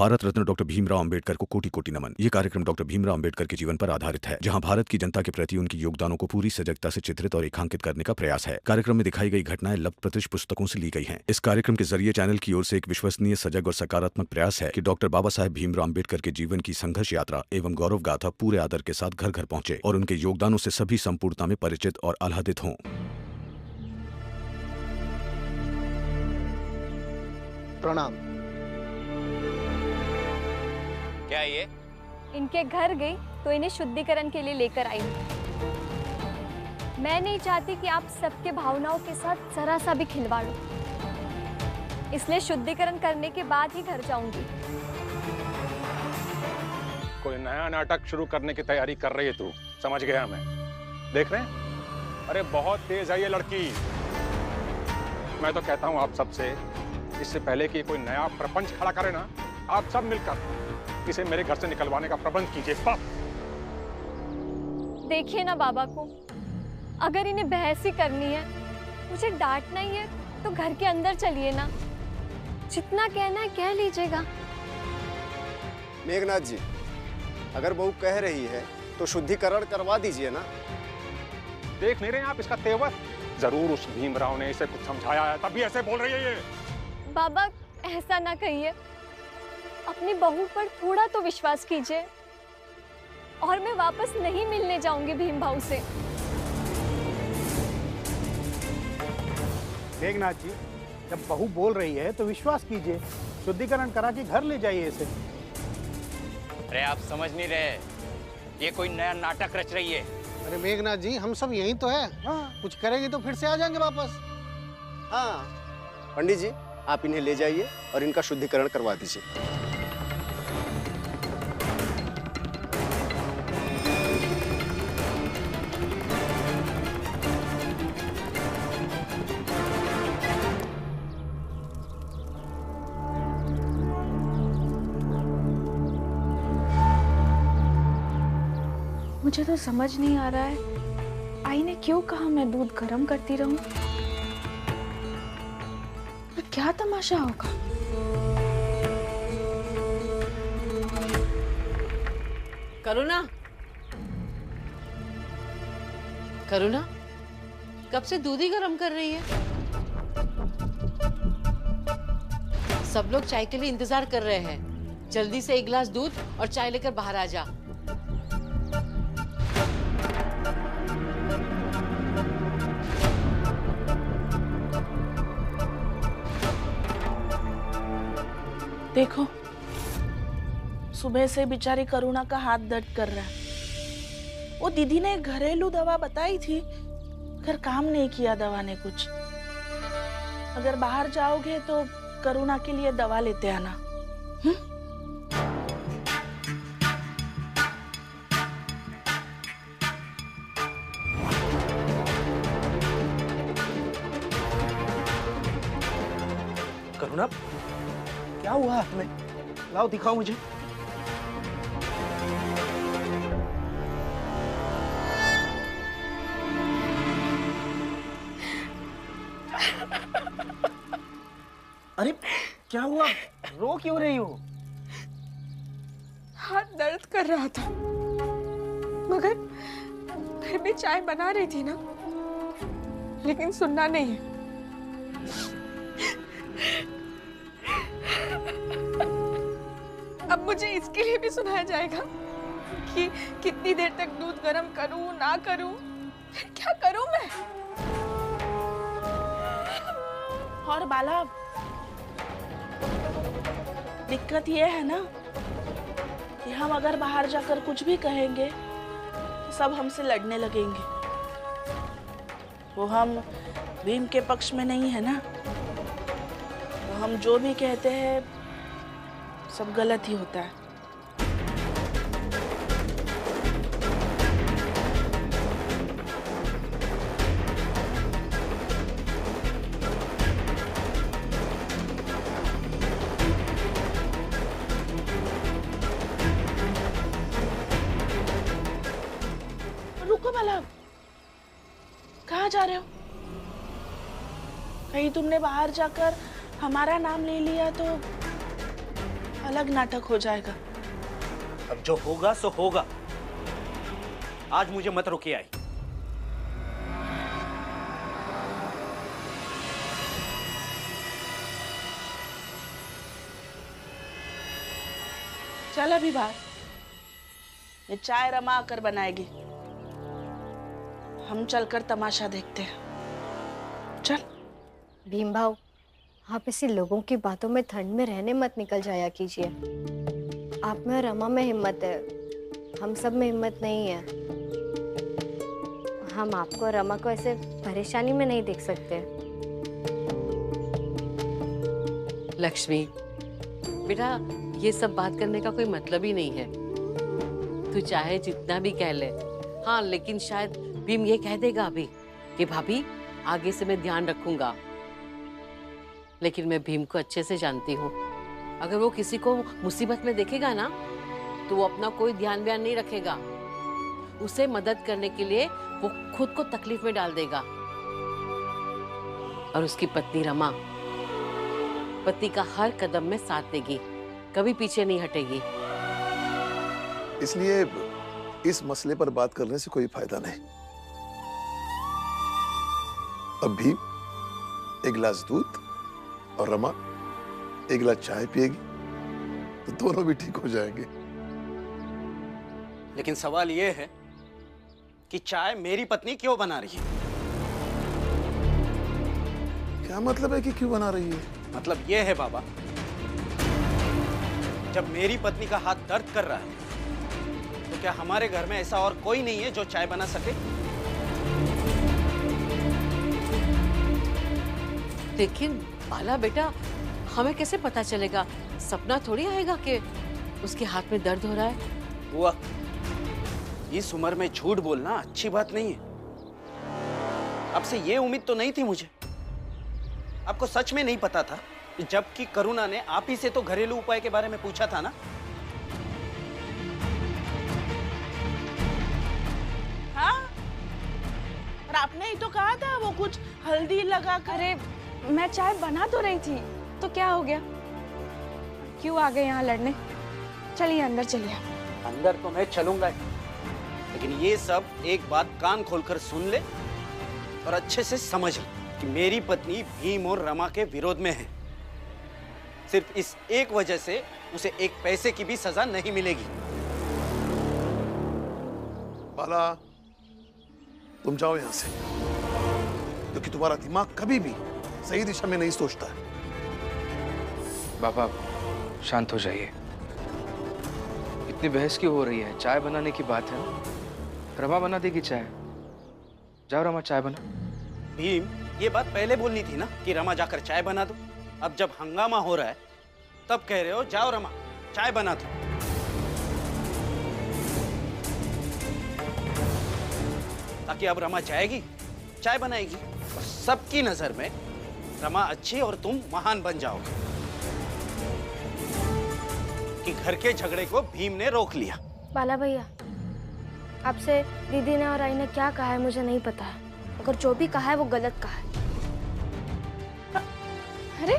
Bharat Ratna doctor Bhimrao Ambedkar को कोटि कोटि नमन। ये कार्यक्रम डॉक्टर भीमराव अंबेडकर के जीवन पर आधारित है, जहां भारत की जनता के प्रति उनके योगदानों को पूरी सजगता से चित्रित और रेखांकित करने का प्रयास है। कार्यक्रम में दिखाई गई घटनाएं लब्ध पुस्तकों से ली गई हैं। इस कार्यक्रम के जरिए चैनल की ओर से एक विश्वसनीय, सजग और सकारात्मक प्रयास है कि डॉक्टर बाबा साहेब भीमराव अंबेडकर के जीवन की संघर्ष यात्रा एवं गौरव गाथा पूरे आदर के साथ घर घर पहुंचे और उनके योगदानों से सभी संपूर्णता में परिचित और आह्लादित हों। प्रणाम। क्या ये? इनके घर गई तो इन्हें शुद्धिकरण के लिए लेकर आई। मैं नहीं चाहती कि आप सबके भावनाओं के साथ जरा सा भी खिलवाड़ हो, इसलिए शुद्धिकरण करने के बाद ही घर जाऊंगी। कोई नया नाटक शुरू करने की तैयारी कर रही है तू, समझ गया मैं। देख रहे हैं? अरे बहुत तेज है ये लड़की। मैं तो कहता हूं आप सबसे, इससे पहले कि कोई नया प्रपंच खड़ा करे ना, आप सब मिलकर इसे मेरे घर से निकलवाने का प्रबंध कीजिए। देखिए ना बाबा को, अगर इन्हें बहस ही करनी है, मुझे डांटना ही है, तो घर के अंदर चलिए ना। जितना कहना है कह लीजिएगा। मेघनाथ जी, अगर बहू कह रही है तो शुद्धिकरण करवा दीजिए ना। देख नहीं रहे हैं आप इसका तेवर? जरूर उस भीमराव ने इसे कुछ समझाया है, तभी ऐसे बोल रही है ये। बाबा ऐसा ना कहिए, अपनी बहू पर थोड़ा तो विश्वास कीजिए, और मैं वापस नहीं मिलने जाऊंगी भीम भाऊ से। मेघनाथ जी, जब बहू बोल रही है तो विश्वास कीजिए, शुद्धिकरण करा के घर ले जाइए इसे। अरे आप समझ नहीं रहे, ये कोई नया नाटक रच रही है। अरे मेघनाथ जी, हम सब यहीं तो है। कुछ करेंगे तो फिर से आ जाएंगे वापस। हाँ पंडित जी, आप इन्हें ले जाइए और इनका शुद्धिकरण करवा दीजिए। मुझे तो समझ नहीं आ रहा है, आई ने क्यों कहा मैं दूध गर्म करती रहूं? क्या तमाशा होगा? करुणा, करुणा, कब से दूध ही गर्म कर रही है? सब लोग चाय के लिए इंतजार कर रहे हैं। जल्दी से एक गिलास दूध और चाय लेकर बाहर आ जा। देखो, सुबह से बेचारी करुणा का हाथ दर्द कर रहा है। वो दीदी ने घरेलू दवा बताई थी, मगर काम नहीं किया दवा ने कुछ। अगर बाहर जाओगे तो करुणा के लिए दवा लेते आना। करुणा, क्या हुआ हाथ में? लाओ दिखाओ मुझे। अरे क्या हुआ? रो क्यों रही हो? हाथ दर्द कर रहा था, मगर फिर भी चाय बना रही थी ना, लेकिन सुनना नहीं है। अब मुझे इसके लिए भी सुनाया जाएगा कि कितनी देर तक दूध गर्म करूं ना करूं, फिर क्या करूं मैं? और बाला, दिक्कत ये है ना कि हम अगर बाहर जाकर कुछ भी कहेंगे तो सब हमसे लड़ने लगेंगे। वो हम भीम के पक्ष में नहीं है ना, तो हम जो भी कहते हैं सब गलत ही होता है। रुको भला, कहाँ जा रहे हो? कहीं तुमने बाहर जाकर हमारा नाम ले लिया तो अलग नाटक हो जाएगा। अब जो होगा सो होगा। आज मुझे मत रोके आई। चल अभी बाहर, ये चाय रमा आकर बनाएगी, हम चलकर तमाशा देखते हैं। चल। भीम भाव, आप ऐसे लोगों की बातों में ठंड में रहने मत निकल जाया कीजिए। आप में रमा में हिम्मत है, हम सब में हिम्मत नहीं है। हम आपको रमा को ऐसे परेशानी में नहीं देख सकते। लक्ष्मी बेटा, ये सब बात करने का कोई मतलब ही नहीं है। तू चाहे जितना भी कह ले। हाँ, लेकिन शायद भीम ये कह देगा अभी कि भाभी आगे से मैं ध्यान रखूंगा। लेकिन मैं भीम को अच्छे से जानती हूँ। अगर वो किसी को मुसीबत में देखेगा ना, तो वो अपना कोई ध्यान व्यान नहीं रखेगा। उसे मदद करने के लिए वो खुद को तकलीफ में डाल देगा। और उसकी पत्नी रमा पति का हर कदम में साथ देगी, कभी पीछे नहीं हटेगी। इसलिए इस मसले पर बात करने से कोई फायदा नहीं। अब भी एक गिलास दूध और रमा एक गिलास चाय पिएगी तो दोनों भी ठीक हो जाएंगे। लेकिन सवाल यह है कि चाय मेरी पत्नी क्यों बना रही है? क्या मतलब है कि क्यों बना रही है? मतलब यह है बाबा, जब मेरी पत्नी का हाथ दर्द कर रहा है तो क्या हमारे घर में ऐसा और कोई नहीं है जो चाय बना सके? लेकिन बाला बेटा, हमें कैसे पता चलेगा? सपना थोड़ी आएगा कि उसके हाथ में दर्द हो रहा है। हुआ, इस उम्र में झूठ बोलना अच्छी बात नहीं है। आपसे ये उम्मीद तो नहीं थी मुझे। आपको सच में नहीं पता था? जबकि करुणा ने आप ही से तो घरेलू उपाय के बारे में पूछा था ना? हाँ, और आपने ही तो कहा था वो कुछ हल्दी लगा कर। अरे मैं चाय बना तो रही थी, तो क्या हो गया? क्यों आ गए यहाँ लड़ने? चलिए अंदर चलिए। अंदर तो मैं चलूंगा ही, लेकिन ये सब एक बात कान खोलकर सुन ले और अच्छे से समझ ले कि मेरी पत्नी भीम और रमा के विरोध में है। सिर्फ इस एक वजह से उसे एक पैसे की भी सजा नहीं मिलेगी। बाला, तुम जाओ यहां से, क्योंकि तुम्हारा दिमाग कभी भी सही दिशा में नहीं सोचता है। बाबा शांत हो जाइए। इतनी बहस क्यों हो रही है? चाय बनाने की बात है ना, रमा बना देगी चाय। जाओ रमा, चाय बना। भीम, ये बात पहले बोलनी थी ना कि रमा जाकर चाय बना दो। अब जब हंगामा हो रहा है तब कह रहे हो जाओ रमा चाय बना दो। ताकि अब रमा जाएगी, चाय बनाएगी और सबकी नजर में रमा अच्छी और तुम महान बन जाओगे कि घर के झगड़े को भीम ने रोक लिया। बाला भैया, आपसे दीदी ने और आई ने क्या कहा है मुझे नहीं पता है, अगर जो भी कहा है वो गलत कहा है। अरे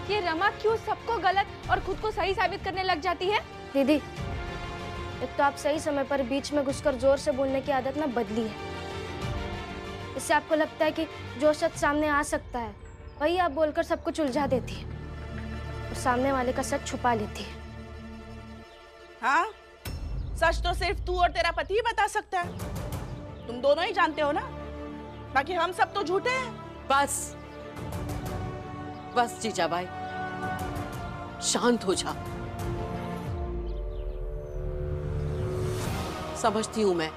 ये रमा क्यों सबको गलत और खुद को सही साबित करने लग जाती है? दीदी, एक तो आप सही समय पर बीच में घुसकर जोर से बोलने की आदत ना बदली है। इससे आपको लगता है कि जो सच सामने आ सकता है वही आप बोलकर सब कुछ उलझा देती है और सामने वाले का सच छुपा लेती है। हाँ, सच तो सिर्फ तू और तेरा पति ही बता सकता है। तुम दोनों ही जानते हो ना, बाकी हम सब तो झूठे हैं। बस बस जीजाबाई, शांत हो जा। समझती हूं मैं,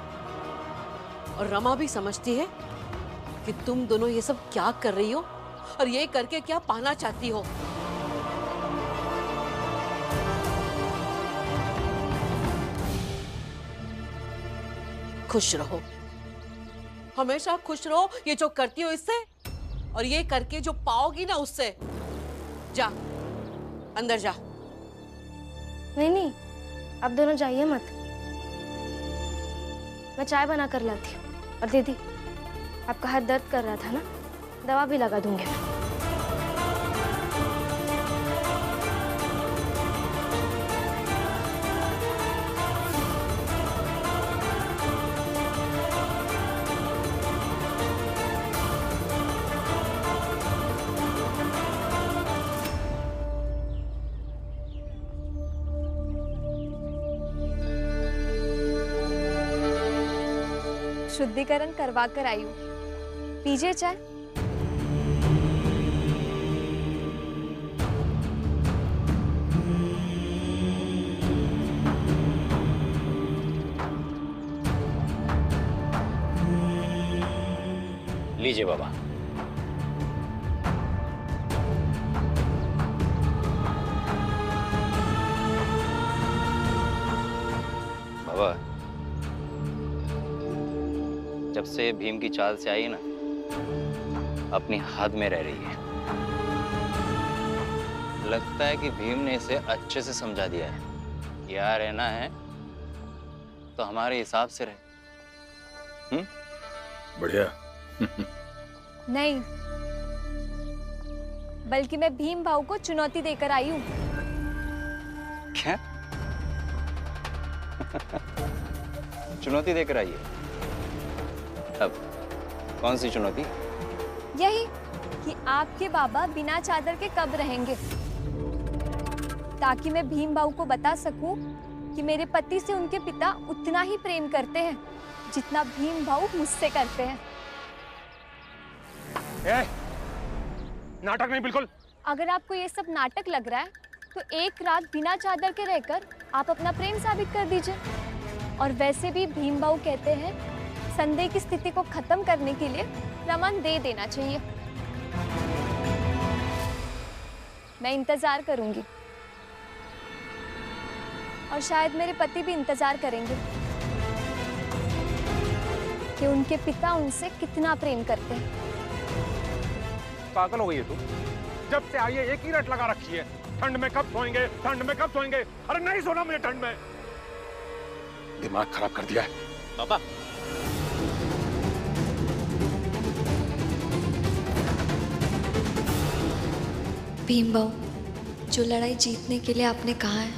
और रमा भी समझती है कि तुम दोनों ये सब क्या कर रही हो और ये करके क्या पाना चाहती हो। खुश रहो, हमेशा खुश रहो। ये जो करती हो इससे, और ये करके जो पाओगी ना उससे। जा अंदर जा। नहीं नहीं, आप दोनों जाइए मत, मैं चाय बना कर लाती हूँ। और दीदी, आपका हाथ दर्द कर रहा था ना, दवा भी लगा दूंगी मैं। शुद्धिकरण करवा कर आई हूँ, पीजिए चाय। लीजिए बाबा। बाबा, जब से भीम की चाल से आई ना, अपनी हद में रह रही है। लगता है कि भीम ने इसे अच्छे से समझा दिया है। यहाँ रहना है तो हमारे हिसाब से रहे। बढ़िया। नहीं, बल्कि मैं भीम भाऊ को चुनौती देकर आई हूँ। क्या? चुनौती देकर आई है? अब कौन सी चुनौती? यही कि आपके बाबा बिना चादर के कब रहेंगे, ताकि मैं भीम भाऊ को बता सकूं कि मेरे पति से उनके पिता उतना ही प्रेम करते हैं जितना भीम भाऊ मुझसे करते हैं। नाटक नहीं, बिल्कुल। अगर आपको ये सब नाटक लग रहा है तो एक रात बिना चादर के रहकर आप अपना प्रेम साबित कर दीजिए। और वैसे भी भीम भाऊ कहते हैं संदेह की स्थिति को खत्म करने के लिए प्रमाण दे देना चाहिए। मैं इंतजार करूंगी और शायद मेरे पति भी इंतजार करेंगे कि उनके पिता उनसे कितना प्रेम करते हैं। पागल हो गई है तू? जब से आई है एक ही रट लगा रखी है, ठंड में कब सोएंगे, ठंड में कब सोएंगे। अरे नहीं सोना मुझे ठंड में। दिमाग खराब कर दिया है पापा। भीम भाऊ, जो लड़ाई जीतने के लिए आपने कहा है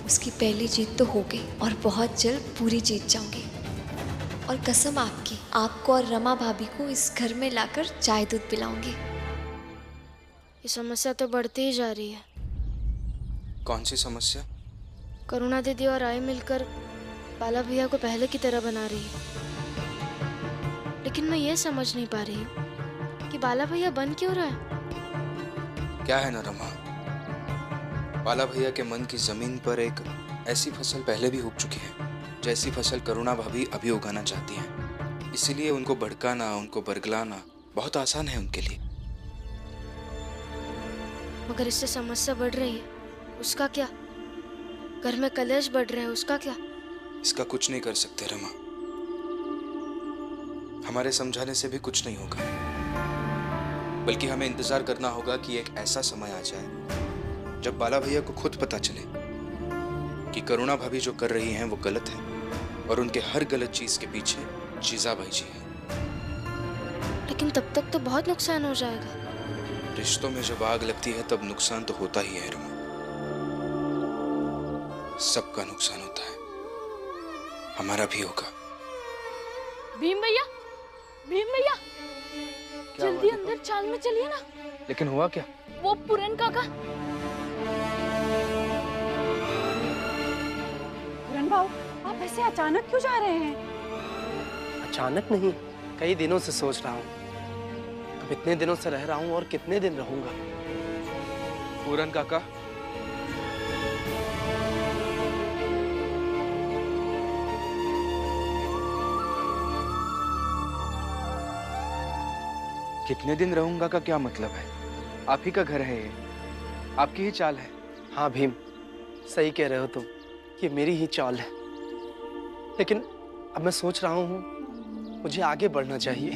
उसकी पहली जीत तो हो गई और बहुत जल्द पूरी जीत जाऊंगी। और कसम आपकी, आपको और रमा भाभी को इस घर में लाकर चाय दूध पिलाऊंगी। ये समस्या तो बढ़ती ही जा रही है। कौन सी समस्या? करुणा दीदी और आई मिलकर बाला भैया को पहले की तरह बना रही है। लेकिन मैं ये समझ नहीं पा रही हूँ कि बाला भैया बन क्यों रहा है। क्या है ना रमा, बाला भैया के मन की जमीन पर एक ऐसी फसल पहले भी उग चुकी है जैसी फसल करुणा भाभी अभी उगाना चाहती हैं। इसीलिए उनको भड़काना, उनको बरगलाना बहुत आसान है उनके लिए। मगर इससे समस्या बढ़ रही है, उसका क्या? घर में कलेश बढ़ रहे हैं, उसका क्या? इसका कुछ नहीं कर सकते रमा। हमारे समझाने से भी कुछ नहीं होगा, बल्कि हमें इंतजार करना होगा कि एक ऐसा समय आ जाए जब बाला भैया को खुद पता चले कि करुणा भाभी जो कर रही हैं वो गलत है और उनके हर गलत चीज के पीछे जीजाबाई जी है। लेकिन तब तक तो बहुत नुकसान हो जाएगा। रिश्तों में जब आग लगती है तब नुकसान तो होता ही है रमा, सबका नुकसान होता है, हमारा भी होगा। भीम भैया, भीम भैया, जल्दी अंदर चाल में चलिए ना। लेकिन हुआ क्या? वो पुरन काका। पुरन भाऊ, आप ऐसे अचानक क्यों जा रहे हैं? अचानक नहीं, कई दिनों से सोच रहा हूँ। अब इतने दिनों से रह रहा हूँ और कितने दिन रहूंगा। पूरन काका, कितने दिन रहूंगा का क्या मतलब है? आप ही का घर है ये, आपकी ही चाल है। हाँ भीम, सही कह रहे हो तुम, ये मेरी ही चाल है। लेकिन अब मैं सोच रहा हूँ मुझे आगे बढ़ना चाहिए।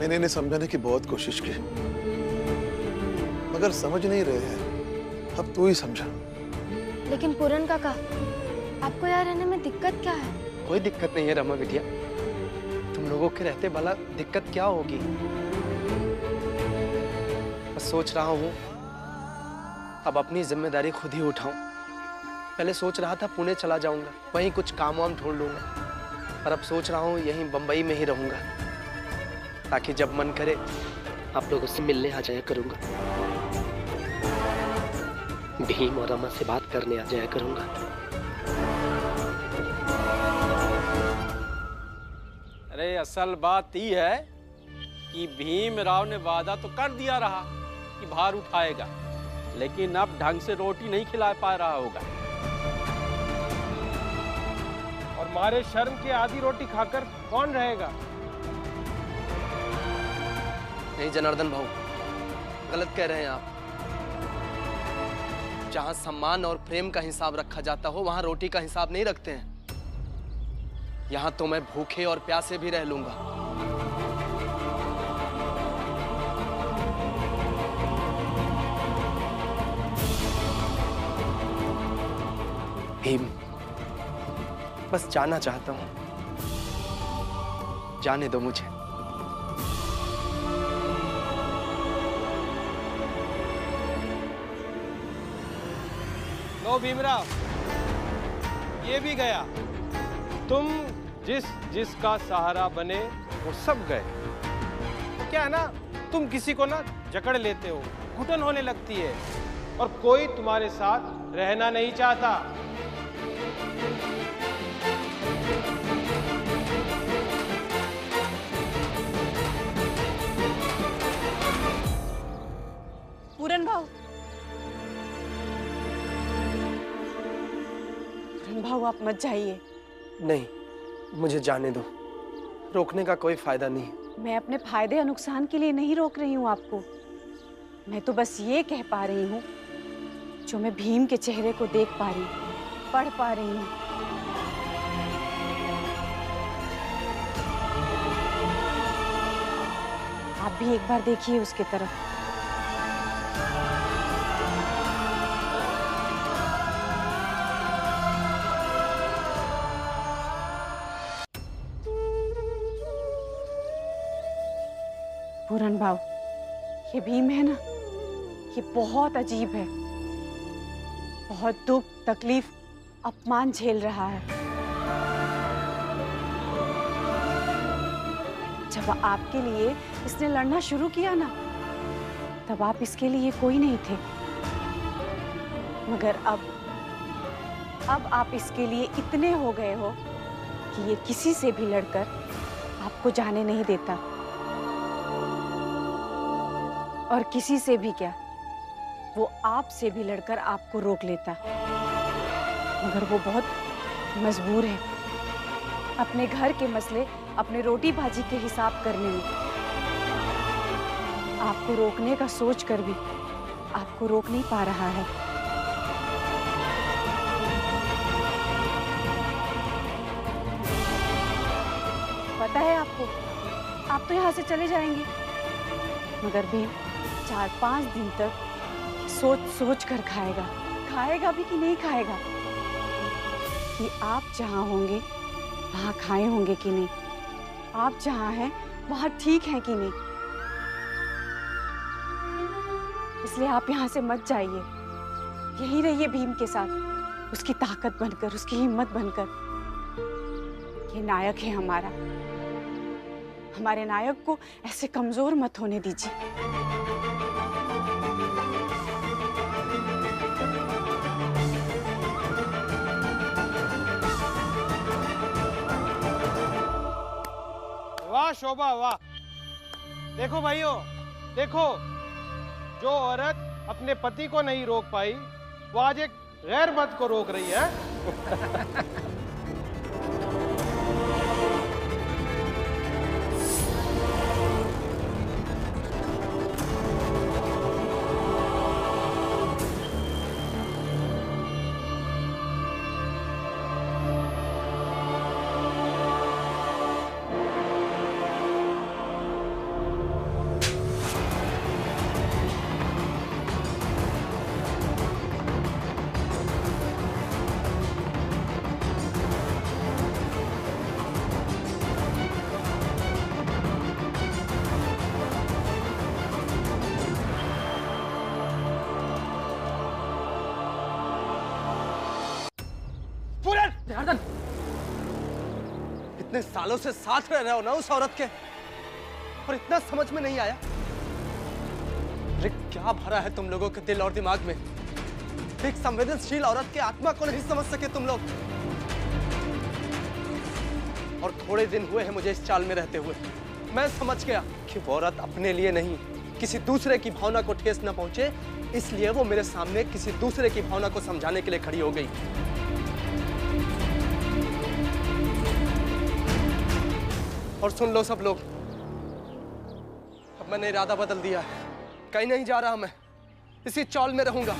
मैंने इन्हें समझाने की बहुत कोशिश की, मगर समझ नहीं रहे हैं। अब तू ही समझा। लेकिन पूरन काका, आपको यहाँ रहने में दिक्कत क्या है? कोई दिक्कत नहीं है रमा बिटिया, तुम लोगों के रहते भला दिक्कत क्या होगी। बस सोच रहा हूँ अब अपनी जिम्मेदारी खुद ही उठाऊं। पहले सोच रहा था पुणे चला जाऊंगा, वहीं कुछ काम वाम ढूंढ लूंगा, पर अब सोच रहा हूँ यहीं बम्बई में ही रहूंगा, ताकि जब मन करे आप लोगों से मिलने आ जाया करूंगा, भीम और रमा से बात करने आ जाया करूंगा। अरे असल बात ये है कि भीमराव ने वादा तो कर दिया रहा कि भार उठाएगा, लेकिन अब ढंग से रोटी नहीं खिला पा रहा होगा। और मारे शर्म के आधी रोटी खाकर कौन रहेगा? नहीं जनार्दन भाऊ, गलत कह रहे हैं आप। जहां सम्मान और प्रेम का हिसाब रखा जाता हो वहां रोटी का हिसाब नहीं रखते हैं। यहां तो मैं भूखे और प्यासे भी रह लूंगा। भीम, बस जाना चाहता हूं, जाने दो मुझे। लो भीमराव, ये भी गया। तुम जिसका सहारा बने वो सब गए। तो क्या है ना, तुम किसी को ना जकड़ लेते हो, घुटन होने लगती है, और कोई तुम्हारे साथ रहना नहीं चाहता। पूरन भाव, पूरन भाव आप मत जाइए। नहीं, मुझे जाने दो, रोकने का कोई फायदा नहीं। मैं अपने फायदे और नुकसान के लिए नहीं रोक रही हूँ आपको। मैं तो बस ये कह पा रही हूँ जो मैं भीम के चेहरे को देख पा रही हूँ, पढ़ पा रही हूँ। आप भी एक बार देखिए उसके तरफ। पूरन भाव, ये भीम है ना, ये बहुत अजीब है, बहुत दुख, तकलीफ, अपमान झेल रहा है। जब आपके लिए इसने लड़ना शुरू किया ना, तब आप इसके लिए कोई नहीं थे, मगर अब आप इसके लिए इतने हो गए हो कि ये किसी से भी लड़कर आपको जाने नहीं देता। और किसी से भी क्या, वो आपसे भी लड़कर आपको रोक लेता, मगर वो बहुत मजबूर है अपने घर के मसले, अपने रोटी भाजी के हिसाब करने में। आपको रोकने का सोच कर भी आपको रोक नहीं पा रहा है। पता है आपको, आप तो यहाँ से चले जाएंगे, मगर भी 4-5 दिन तक सोच कर खाएगा भी कि नहीं खाएगा, कि आप जहाँ होंगे वहाँ खाए होंगे कि नहीं, आप जहाँ हैं वहाँ ठीक हैं कि नहीं। इसलिए आप यहाँ से मत जाइए, यहीं रहिए भीम के साथ, उसकी ताकत बनकर, उसकी हिम्मत बनकर। ये नायक है हमारा, हमारे नायक को ऐसे कमजोर मत होने दीजिए। वाह शोभा वाह! देखो भाइयों, देखो, जो औरत अपने पति को नहीं रोक पाई, वो आज एक गैर मर्द को रोक रही है। इतने सालों से साथ रह रहे हो ना उस औरत के, और इतना समझ में नहीं आया। अरे क्या भरा है तुम लोगों के दिल और दिमाग में? एक संवेदनशील औरत के आत्मा को नहीं समझ सके तुम लोग। और थोड़े दिन हुए हैं मुझे इस चाल में रहते हुए। मैं समझ गया कि वो औरत अपने लिए नहीं, किसी दूसरे की भावना को ठेस न पहुंचे, इसलिए वो मेरे सामने किसी दूसरे की भावना को समझाने के लिए खड़ी हो गई। और सुन लो सब लोग, अब मैंने इरादा बदल दिया है। कहीं नहीं जा रहा मैं, इसी चौल में रहूंगा।